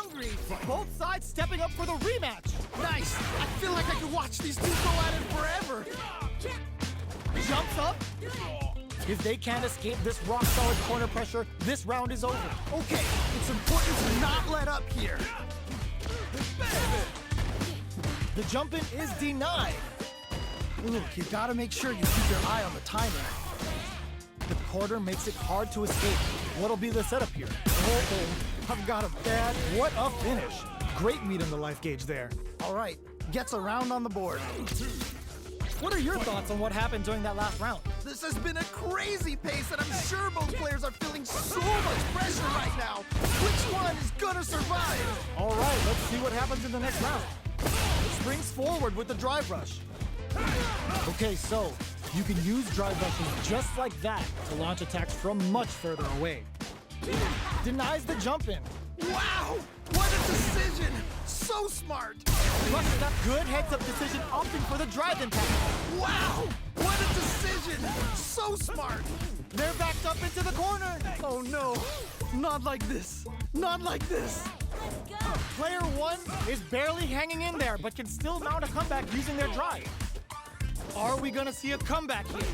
hungry. Both sides stepping up for the rematch. Nice. I feel like I could watch these two go at it forever. Jumps up. If they can't escape this rock-solid corner pressure, this round is over. Okay, it's important to not let up here. The jump-in is denied. Look, you gotta make sure you keep your eye on the timer. The corner makes it hard to escape. What'll be the setup here? Oh, I've got a bad... What a finish. Great meat on the life gauge there. All right, gets a round on the board. What are your thoughts on what happened during that last round? This has been a crazy pace, and I'm sure both players are feeling so much pressure right now. Which one is gonna survive? All right, let's see what happens in the next round. Springs forward with the drive rush. Okay, so you can use drive rushes just like that to launch attacks from much further away. Denies the jump in. Wow, what a decision! So smart! Rushes that good heads-up decision, opting for the drive impact. Wow, what a decision! So smart! They're backed up into the corner. Oh no, not like this, not like this. Player one is barely hanging in there, but can still mount a comeback using their drive. Are we gonna see a comeback here?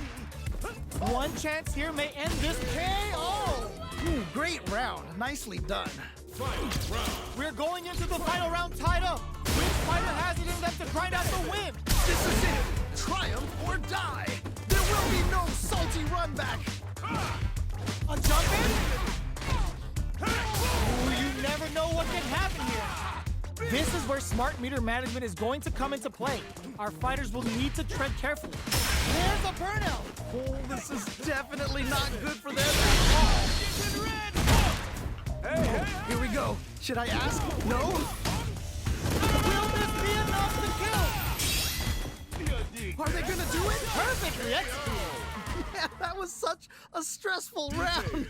One chance here may end this KO! Ooh, great round, nicely done. We're going into the final round tied up. Which fighter has it in them to grind out the win? This is it, triumph or die. There will be no salty run back. A jump in? Ooh, you never know what can happen here. This is where smart meter management is going to come into play. Our fighters will need to tread carefully. There's a burnout. Oh, this is definitely not good for them at all. Hey, here we go. Should I ask? No? Will this be enough to kill? Are they gonna do it? Perfectly executed. Yeah, that was such a stressful round.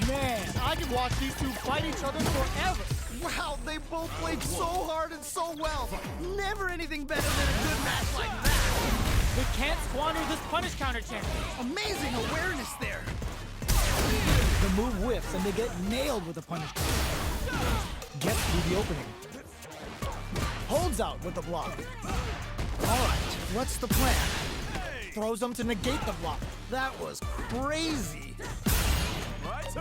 Man, I could watch these two fight each other forever. Wow, they both played so hard and so well. Never anything better than a good match like that. They can't squander this punish counter chance. Amazing awareness there. The move whiffs and they get nailed with a punish counter. Gets through the opening. Holds out with the block. All right, what's the plan? Throws them to negate the block. That was crazy.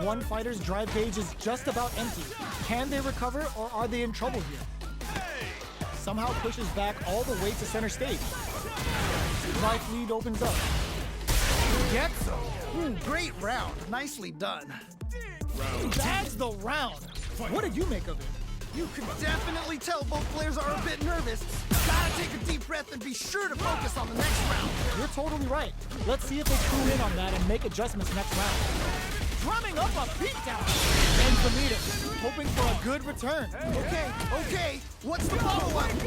One fighter's drive gauge is just about empty. Can they recover or are they in trouble here? Somehow pushes back all the way to center stage. Life lead opens up. Gets him. Ooh, great round. Nicely done. That's the round. What did you make of it? You can definitely tell both players are a bit nervous. Gotta take a deep breath and be sure to focus on the next round. You're totally right. Let's see if they clue in on that and make adjustments next round. Drumming up a beatdown. Ends the meter, hoping for a good return. Okay. What's the follow-up? Ends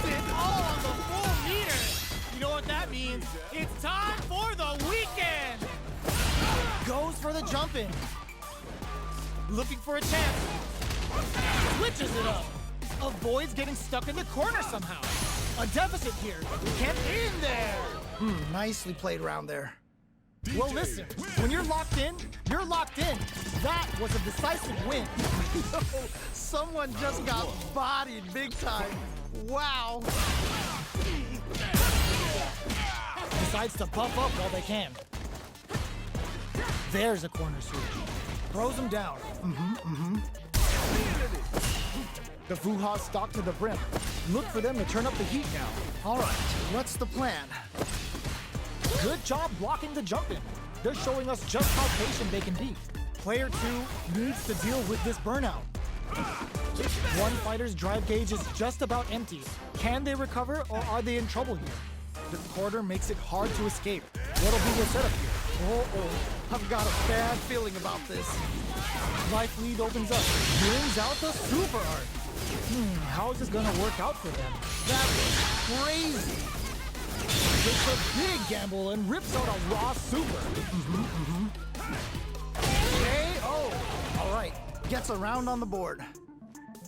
it all on the full meter. You know what that means? It's time for the weekend. Goes for the jump in. Looking for a chance. Switches it up. Avoids getting stuck in the corner somehow. A deficit here. Can't in there. Nicely played round there. Well, listen, when you're locked in, you're locked in. That was a decisive win. Someone just got bodied big time. Wow. Decides to buff up while they can. There's a corner switch. Throws him down. The Fuha's stalk to the brim. Look for them to turn up the heat now. All right, what's the plan? Good job blocking the jump in. They're showing us just how patient they can be. Player 2 needs to deal with this burnout. One fighter's drive gauge is just about empty. Can they recover or are they in trouble here? The corner makes it hard to escape. What'll be the setup here? I've got a bad feeling about this. Life lead opens up. Brings out the super art. How is this gonna work out for them? That was crazy. Takes a big gamble and rips out a raw super. KO. All right, gets a round on the board.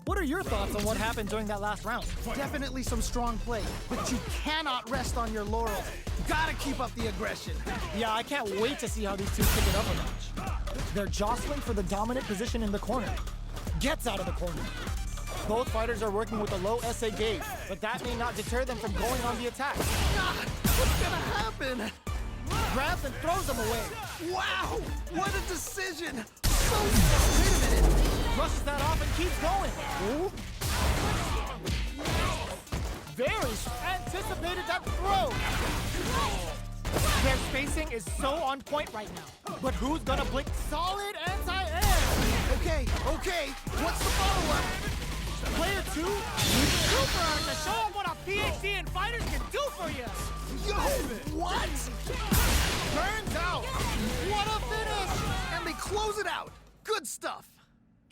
What are your thoughts on what happened during that last round? Definitely some strong play, but you cannot rest on your laurels. You Gotta keep up the aggression. Yeah, I can't wait to see how these two pick it up a notch. They're jostling for the dominant position in the corner. Gets out of the corner. Both fighters are working with a low SA gauge, but that may not deter them from going on the attack. God, what's gonna happen? Grabs and throws them away. Wow, what a decision. So, wait a minute. Brushes that off and keeps going. Ooh. Very anticipated that throw. Their spacing is so on point right now. But who's gonna blink? Solid anti-air. Okay, what's the follow-up? Player 2 needs super art to show them what a PhD in fighters can do for you. Yo, what? Turns out, what a finish! And they close it out. Good stuff.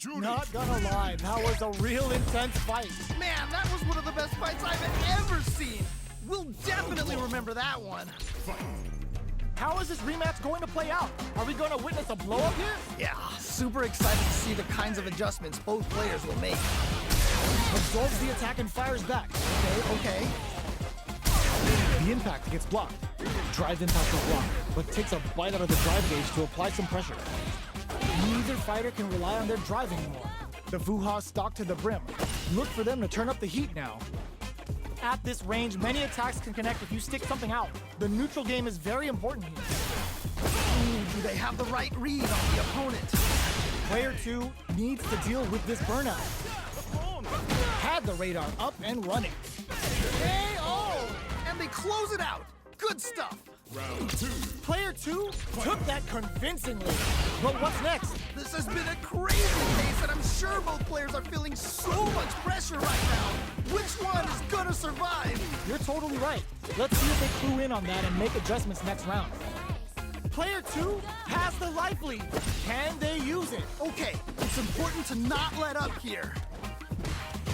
Not gonna lie, that was a real intense fight. Man, that was one of the best fights I've ever seen. We'll definitely remember that one. How is this rematch going to play out? Are we going to witness a blow-up here? Yeah, super excited to see the kinds of adjustments both players will make. Absorbs the attack and fires back. Okay. The impact gets blocked. Drive impact is blocked, but takes a bite out of the drive gauge to apply some pressure. Neither fighter can rely on their drive anymore. The Vuha stalk to the brim. Look for them to turn up the heat now. At this range, many attacks can connect if you stick something out. The neutral game is very important here. Do they have the right read on the opponent? Player 2 needs to deal with this burnout. Had the radar up and running. KO! And they close it out. Good stuff. Round 2. Player 2 took that convincingly. But what's next? This has been a crazy pace, and I'm sure both players are feeling so much pressure right now. Which one is gonna survive? You're totally right. Let's see if they clue in on that and make adjustments next round. Player 2 has the life lead. Can they use it? Okay, it's important to not let up here.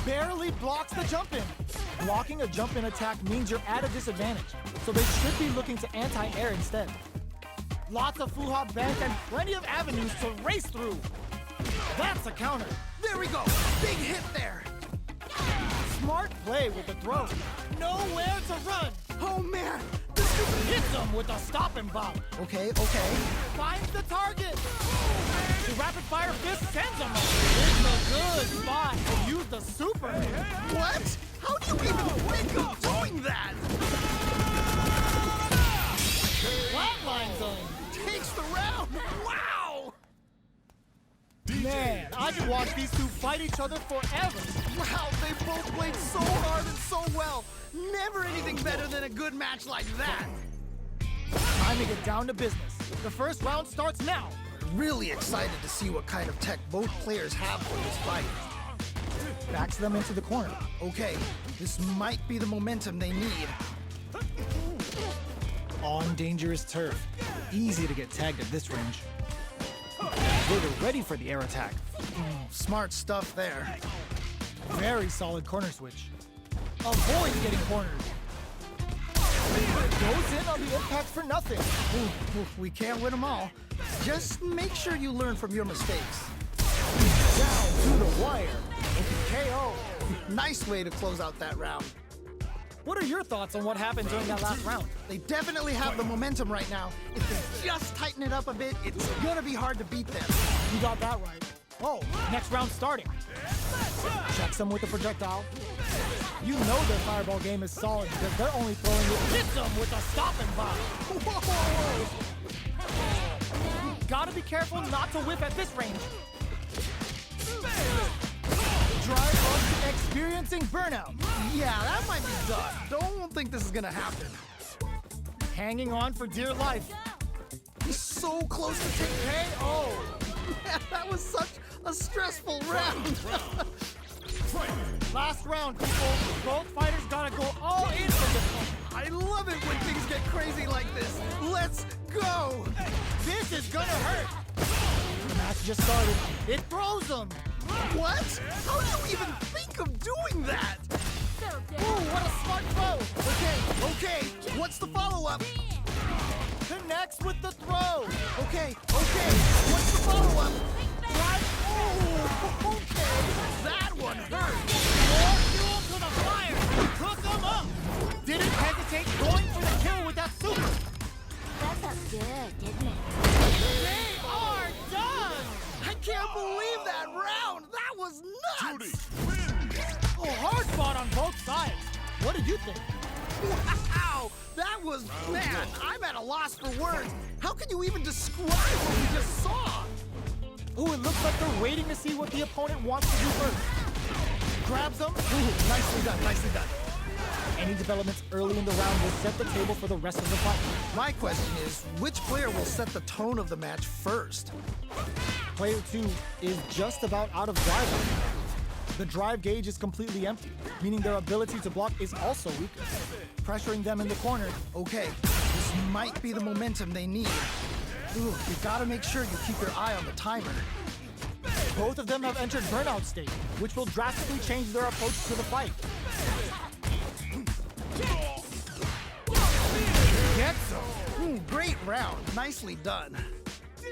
Barely blocks the jump-in. Blocking a jump-in attack means you're at a disadvantage, so they should be looking to anti-air instead. Lots of Fuha bank and plenty of avenues to race through. That's a counter. There we go. Big hit there. Smart play with the throw. Nowhere to run. Oh man, this could Hits him with a stop and bop. Okay. Finds the target. The rapid-fire fist sends him. It's a good spot to use the super. What? How do you even think of doing that? Flatline zone. Takes the round. Wow! Man, I could watch these two fight each other forever. Wow, they both played so hard and so well. Never anything better than a good match like that. Time to get down to business. The first round starts now. Really excited to see what kind of tech both players have for this fight. Backs them into the corner. Okay, this might be the momentum they need. On dangerous turf. Easy to get tagged at this range. They were ready for the air attack. Smart stuff there. Very solid corner switch. Avoids getting cornered. Goes in on the impact for nothing. We can't win them all. Just make sure you learn from your mistakes. Down to the wire. KO. Nice way to close out that round. What are your thoughts on what happened during that last round? They definitely have the momentum right now. If they just tighten it up a bit, it's gonna be hard to beat them. You got that right. Oh, next round starting. Checks them with the projectile. You know their fireball game is solid because they're only throwing it. Hits them with a stop and bop. Whoa! You gotta be careful not to whip at this range. Drive up, experiencing burnout. Yeah, that might be done. Don't think this is gonna happen. Hanging on for dear life. He's so close to take KO. Man, that was such a stressful round. Last round, people. Both fighters gotta go all in for this one. I love it when things get crazy like this. Let's go. This is gonna hurt. The match just started. It throws them. What? How do you even think of doing that? Ooh, what a smart throw. Okay. What's the follow-up? Connects with the throw. Okay. What's the follow-up? Right. Oh, okay. That one hurt. More fuel to the fire. Took him up. Didn't hesitate going for the kill with that super. good, didn't it? They are done! I can't believe that round! That was nuts! Oh, hard fought on both sides. What did you think? Wow! That was, man, I'm at a loss for words. How can you even describe what we just saw? Ooh, it looks like they're waiting to see what the opponent wants to do first. Grabs them. Ooh, nicely done, nicely done. Any developments early in the round will set the table for the rest of the fight. My question is, which player will set the tone of the match first? Player 2 is just about out of drive right now. The drive gauge is completely empty, meaning their ability to block is also weaker. Pressuring them in the corner. Okay, this might be the momentum they need. Ooh, you gotta make sure you keep your eye on the timer. Both of them have entered burnout state, which will drastically change their approach to the fight. Get some. Great round. Nicely done.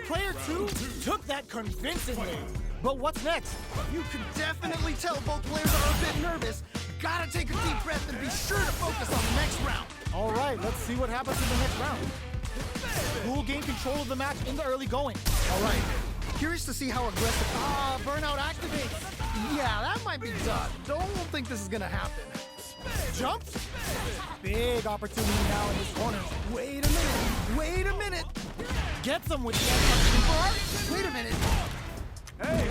Player 2 took that convincingly. But what's next? You can definitely tell both players are a bit nervous. Gotta take a deep breath and be sure to focus on the next round. All right, let's see what happens in the next round. Who will gain control of the match in the early going? All right. Curious to see how aggressive. Burnout activates. Yeah, that might be done. Don't think this is gonna happen. Jumps? Big opportunity now in this corner. Wait a minute. Wait a minute. Gets him with the super art. Wait a minute.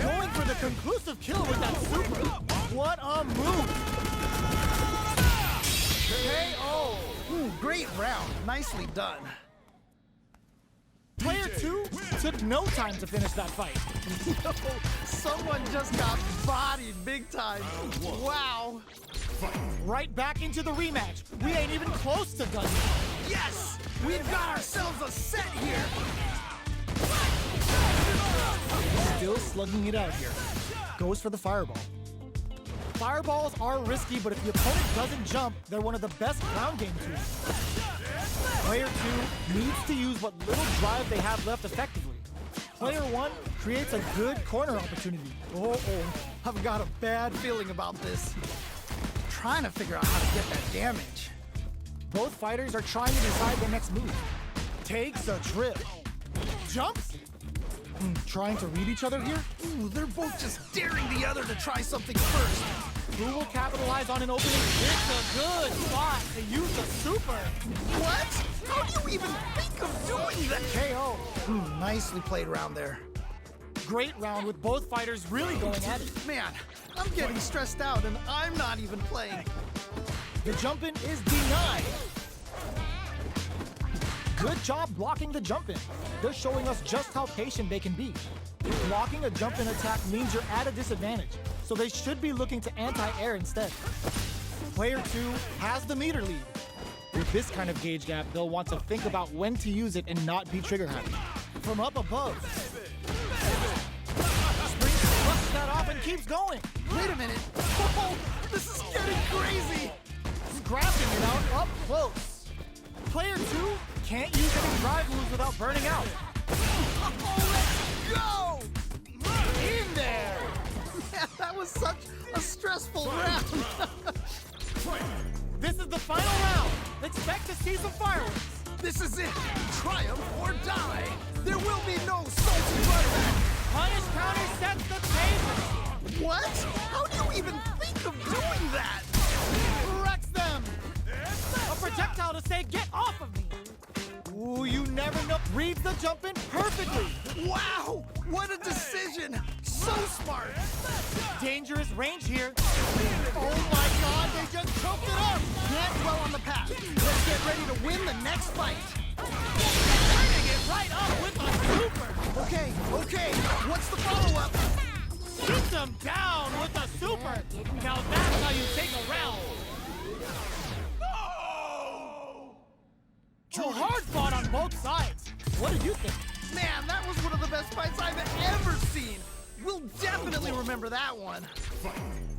Going for the conclusive kill with that super. What a move. KO. Great round. Nicely done. Player 2 took no time to finish that fight. Someone just got bodied big time. Wow. Right back into the rematch. We ain't even close to done. Yes! We've got ourselves a set here. Still slugging it out here. Goes for the fireball. Fireballs are risky, but if the opponent doesn't jump, they're one of the best ground game tools. Player 2 needs to use what little drive they have left effectively. Player 1 creates a good corner opportunity. I've got a bad feeling about this. Trying to figure out how to get that damage. Both fighters are trying to decide their next move. Takes a trip. Jumps? Trying to read each other here? Ooh, they're both just daring the other to try something first. Who will capitalize on an opening? It's a good spot to use a super. What? How do you even think of doing that? KO. Nicely played around there. Great round with both fighters really going at it. Man, I'm getting stressed out and I'm not even playing. The jump-in is denied. Good job blocking the jump-in. They're showing us just how patient they can be. Blocking a jump-in attack means you're at a disadvantage, so they should be looking to anti-air instead. Player 2 has the meter lead. With this kind of gauge gap, they'll want to think about when to use it and not be trigger happy. From up above. Spring flushes that off and keeps going. Wait a minute. Oh, this is getting crazy. Scrapping it out up close. Player 2 can't use any drive moves without burning out. Oh, let's go! In there! Man, that was such a stressful round. This is the final round. Expect to see some fireworks. This is it. Triumph or die. There will be no salty runback. Punish counter sets the table. What? How do you even think of doing that? Wrecks them. A projectile to say, get off of me. Ooh, you never know. Reads the jump in perfectly. Wow, what a decision. So smart. Dangerous range here. Oh my God, they just choked it up. Can't dwell on the past. Let's get ready to win the next fight. Bringing it right up with a super. Okay, what's the follow-up? Shoot them down with a super. Now that's how you take a round. Oh, hard fought on both sides. What did you think? Man, that was one of the best fights I've ever seen. We'll definitely remember that one.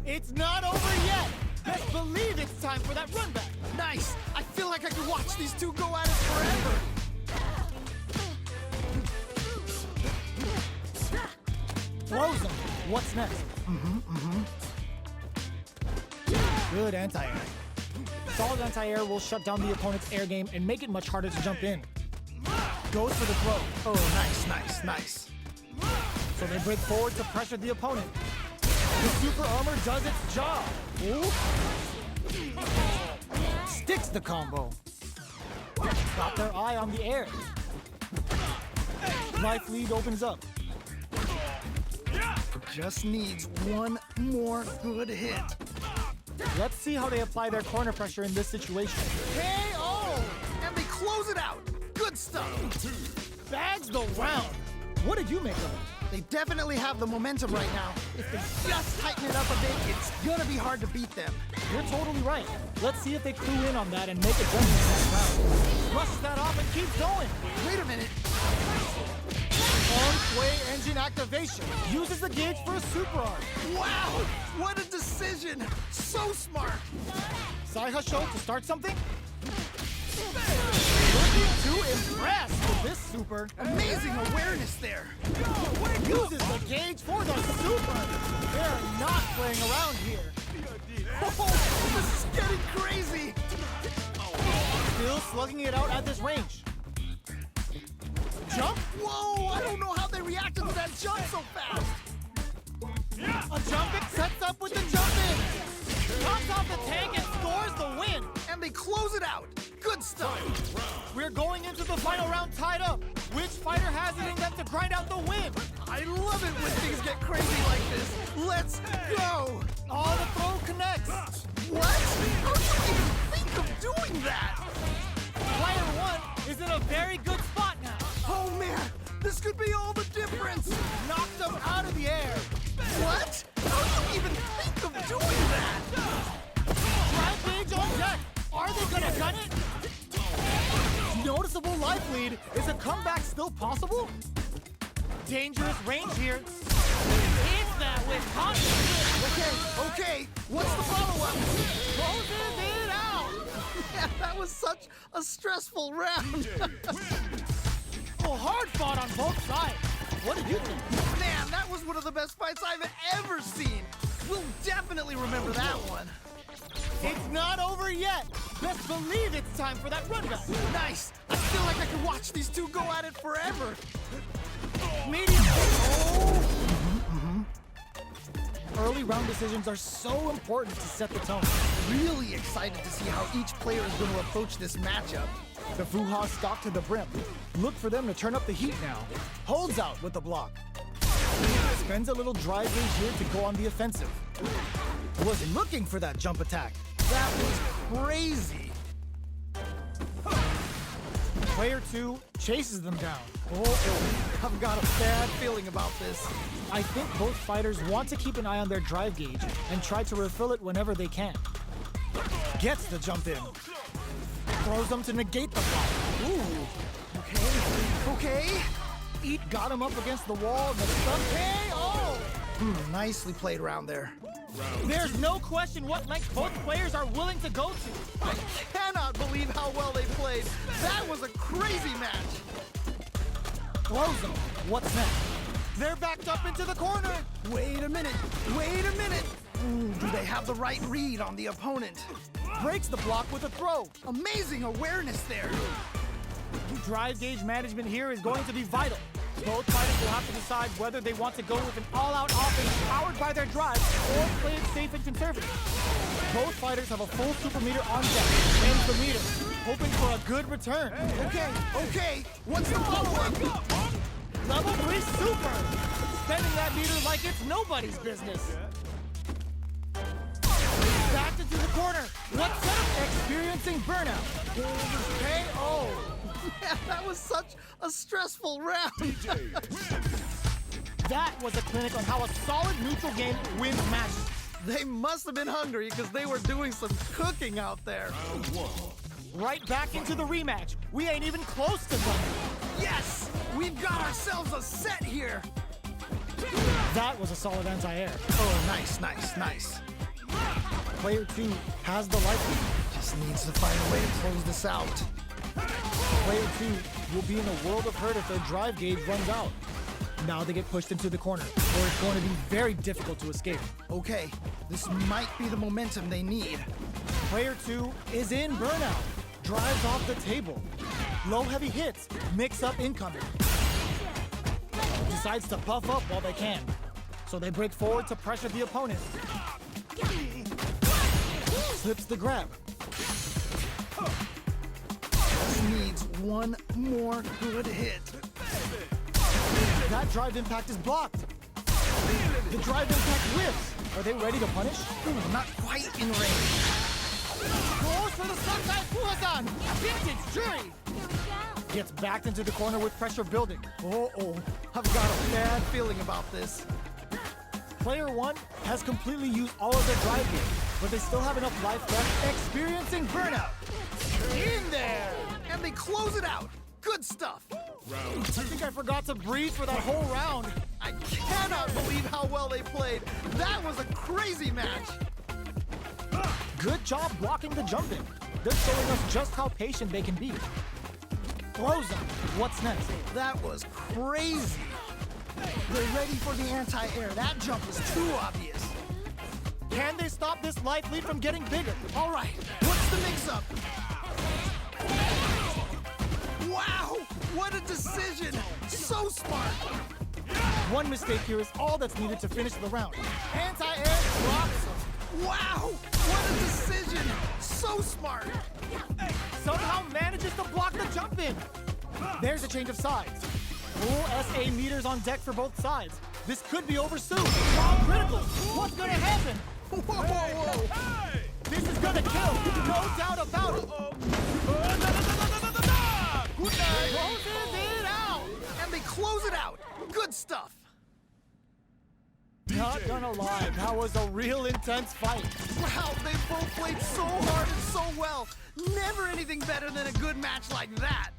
It's not over yet. Best believe it's time for that run back. Nice. I feel like I could watch these two go at it forever. Throws them. What's next? Good anti-air. Solid anti-air will shut down the opponent's air game and make it much harder to jump in. Goes for the throw. Oh, nice, nice, nice. So they break forward to pressure the opponent. The super armor does its job. Ooh. Sticks the combo. Got their eye on the air. Life lead opens up. Just needs one more good hit. Let's see how they apply their corner pressure in this situation. KO! And they close it out. Good stuff. Bags the round. What did you make of it? They definitely have the momentum right now. If they just tighten it up a bit, it's gonna be hard to beat them. You're totally right. Let's see if they clue in on that and make a judgment next round. Brushes that off and keeps going. Wait a minute. On-sway engine activation. Uses the gauge for a super arc. Wow! What a decision! So smart! Saihasho to start something? Looking to impress with this super. Amazing awareness there. Uses the gauge for the super. They're not playing around here. Oh, this is getting crazy. Still slugging it out at this range. Jump? Whoa, I don't know how they reacted to that jump so fast. A jump it sets up with the jump in. Comes off the tank and scores the win. And they close it out. Good stuff. We're going into the final round tied up. Which fighter has it in them to grind out the win? I love it when things get crazy like this. Let's go. Oh, the throw connects. What? How do you even think of doing that? Player one is in a very good spot now. Oh man, this could be all the difference. Knocked them out of the air. What? How do you even think of doing that? Drive gauge on deck. Are they gonna gun it? Noticeable life lead. Is a comeback still possible? Dangerous range here. Hits that with confidence. Okay, what's the follow-up? Closes it out. Yeah, that was such a stressful round. Oh, hard fought on both sides. What did you think? Man, that was one of the best fights I've ever seen. We'll definitely remember that one. It's not over yet. Best believe it's time for that run back. Nice. I feel like I could watch these two go at it forever. Medium. Oh. Early round decisions are so important to set the tone. Really excited to see how each player is going to approach this matchup. The Fuha stock to the brim. Look for them to turn up the heat now. Holds out with the block. Spends a little drive gauge here to go on the offensive. Was looking for that jump attack. That was crazy. Player two chases them down. I've got a bad feeling about this. I think both fighters want to keep an eye on their drive gauge and try to refill it whenever they can. Gets the jump in. Throws them to negate the block. Ooh. Okay. Eat got him up against the wall and the stuff KO. Nicely played around there. There's no question what length both players are willing to go to. I cannot believe how well they played. That was a crazy match. Close them. What's next? They're backed up into the corner. Wait a minute. Wait a minute. Ooh, do they have the right read on the opponent? Breaks the block with a throw. Amazing awareness there. Drive gauge management here is going to be vital. Both fighters will have to decide whether they want to go with an all-out offense powered by their drive or play it safe and conservative. Both fighters have a full super meter on deck, and the meter, hoping for a good return. Okay. What's the follow-up? Level 3 super! Spending that meter like it's nobody's business. Backed into the corner. What's up? Experiencing burnout. KO. Man, that was such a stressful round. That was a clinic on how a solid neutral game wins matches. They must have been hungry because they were doing some cooking out there. Right back into the rematch. We ain't even close to done. Yes! We've got ourselves a set here. That was a solid anti-air. Oh, nice. Player 2 has the life lead. Just needs to find a way to close this out. Player 2 will be in a world of hurt if their drive gauge runs out. Now they get pushed into the corner, where it's going to be very difficult to escape. Okay, this might be the momentum they need. Player 2 is in burnout. Drives off the table. Low heavy hits, mix up incoming. Decides to puff up while they can. So they break forward to pressure the opponent. Slips the grab. Needs one more good hit. That drive impact is blocked. The drive impact whiffs. Are they ready to punish? Not quite in range. Goes for the Sunshine Fuazan! Vintage Jury! Gets backed into the corner with pressure building. Uh-oh. I've got a bad feeling about this. Player 1 has completely used all of their drive game, but they still have enough life left, experiencing burnout. In there! And they close it out. Good stuff. I think I forgot to breathe for that whole round. I cannot believe how well they played. That was a crazy match. Good job blocking the jump in. They're showing us just how patient they can be. Throws them. What's next? That was crazy. They're ready for the anti-air. That jump was too obvious. Can they stop this life lead from getting bigger? All right, what's the mix-up? Wow, what a decision. So smart. One mistake here is all that's needed to finish the round. Anti-air drops. Wow, what a decision. So smart. Somehow manages to block the jump in. There's a change of sides. Full SA meters on deck for both sides. This could be over soon. All critical. What's gonna happen? Whoa, whoa, whoa. This is gonna kill. No doubt about it. Closes it out. And they close it out. Good stuff. Not gonna lie, that was a real intense fight. Wow, they both played so hard and so well. Never anything better than a good match like that.